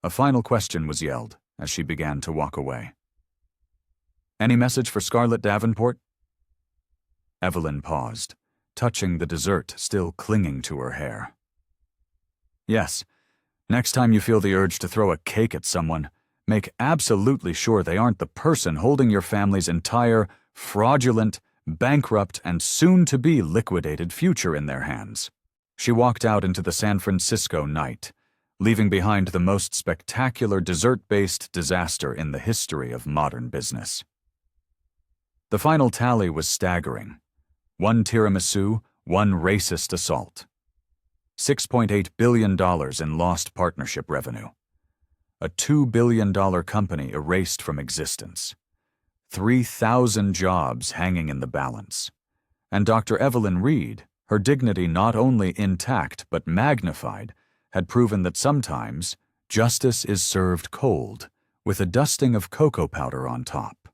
A final question was yelled as she began to walk away. "Any message for Scarlett Davenport?" Evelyn paused, touching the dessert still clinging to her hair. "Yes, next time you feel the urge to throw a cake at someone, make absolutely sure they aren't the person holding your family's entire, fraudulent, bankrupt, and soon-to-be liquidated future in their hands." She walked out into the San Francisco night, leaving behind the most spectacular dessert-based disaster in the history of modern business. The final tally was staggering. 1 tiramisu, 1 racist assault. $6.8 billion in lost partnership revenue. A $2 billion company erased from existence. 3,000 jobs hanging in the balance. And Dr. Evelyn Reed, her dignity not only intact but magnified, had proven that sometimes justice is served cold, with a dusting of cocoa powder on top.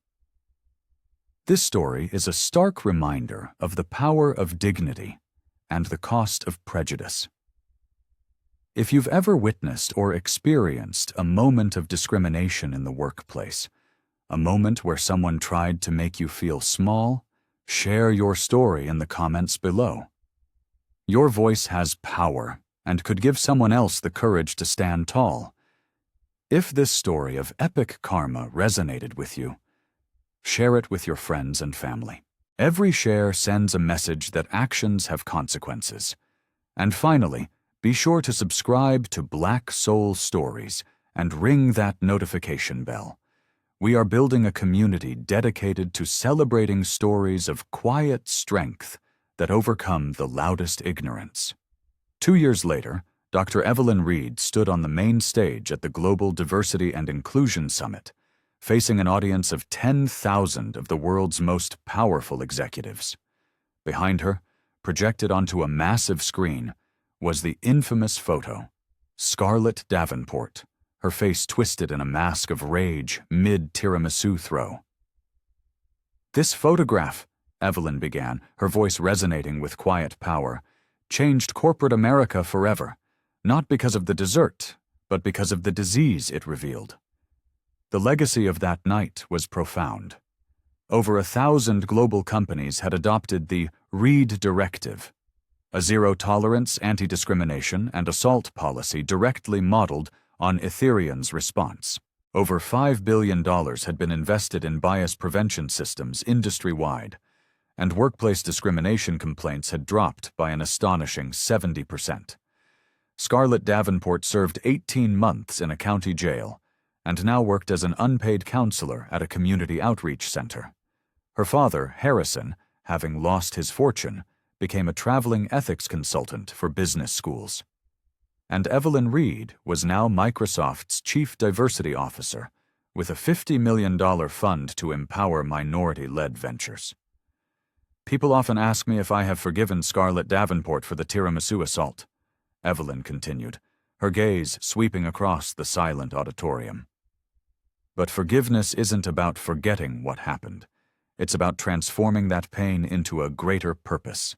This story is a stark reminder of the power of dignity and the cost of prejudice. If you've ever witnessed or experienced a moment of discrimination in the workplace, a moment where someone tried to make you feel small, share your story in the comments below. Your voice has power and could give someone else the courage to stand tall. If this story of epic karma resonated with you, share it with your friends and family. Every share sends a message that actions have consequences. And finally, be sure to subscribe to Black Soul Stories and ring that notification bell. We are building a community dedicated to celebrating stories of quiet strength that overcome the loudest ignorance. 2 years later, Dr. Evelyn Reed stood on the main stage at the Global Diversity and Inclusion Summit, facing an audience of 10,000 of the world's most powerful executives. Behind her, projected onto a massive screen, was the infamous photo, Scarlett Davenport, her face twisted in a mask of rage mid-tiramisu throw. "This photograph," Evelyn began, her voice resonating with quiet power, "changed corporate America forever, not because of the dessert, but because of the disease it revealed." The legacy of that night was profound. Over 1,000 global companies had adopted the Reed Directive, a zero-tolerance anti-discrimination and assault policy directly modeled on Ethereum's response. Over $5 billion had been invested in bias prevention systems industry-wide, and workplace discrimination complaints had dropped by an astonishing 70%. Scarlett Davenport served 18 months in a county jail and now worked as an unpaid counselor at a community outreach center. Her father, Harrison, having lost his fortune, became a traveling ethics consultant for business schools. And Evelyn Reed was now Microsoft's Chief Diversity Officer, with a $50 million fund to empower minority-led ventures. "People often ask me if I have forgiven Scarlett Davenport for the tiramisu assault," Evelyn continued, her gaze sweeping across the silent auditorium. "But forgiveness isn't about forgetting what happened. It's about transforming that pain into a greater purpose."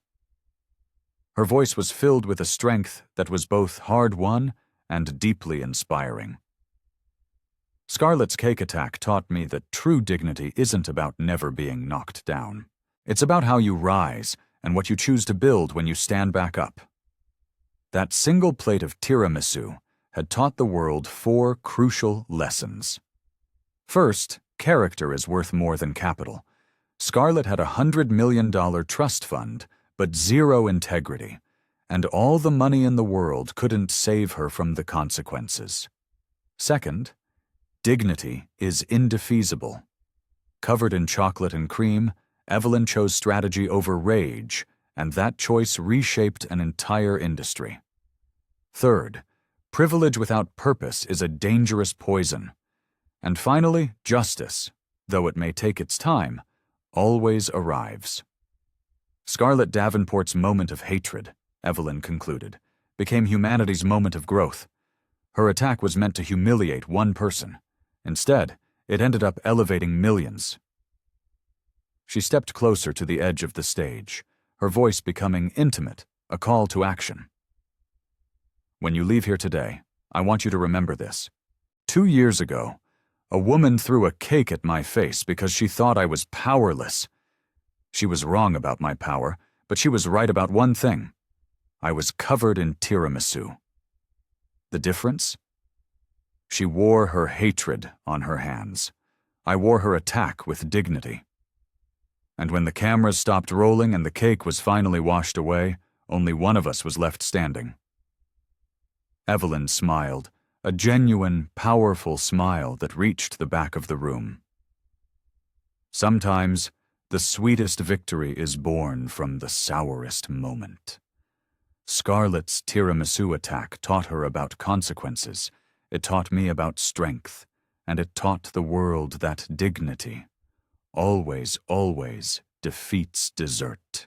Her voice was filled with a strength that was both hard-won and deeply inspiring. "Scarlett's cake attack taught me that true dignity isn't about never being knocked down. It's about how you rise and what you choose to build when you stand back up." That single plate of tiramisu had taught the world 4 crucial lessons. First, character is worth more than capital. Scarlett had a $100 million trust fund, but zero integrity, and all the money in the world couldn't save her from the consequences. Second, dignity is indefeasible. Covered in chocolate and cream, Evelyn chose strategy over rage, and that choice reshaped an entire industry. Third, privilege without purpose is a dangerous poison. And finally, justice, though it may take its time, always arrives. Scarlett Davenport's moment of hatred, Evelyn concluded, became humanity's moment of growth. Her attack was meant to humiliate one person. Instead, it ended up elevating millions. She stepped closer to the edge of the stage, her voice becoming intimate, a call to action. When you leave here today, I want you to remember this. 2 years ago, a woman threw a cake at my face because she thought I was powerless. She was wrong about my power, but she was right about one thing. I was covered in tiramisu. The difference? She wore her hatred on her hands. I wore her attack with dignity. And when the cameras stopped rolling and the cake was finally washed away, only one of us was left standing. Evelyn smiled, a genuine, powerful smile that reached the back of the room. Sometimes, the sweetest victory is born from the sourest moment. Scarlett's tiramisu attack taught her about consequences. It taught me about strength, and it taught the world that dignity always, always defeats desert.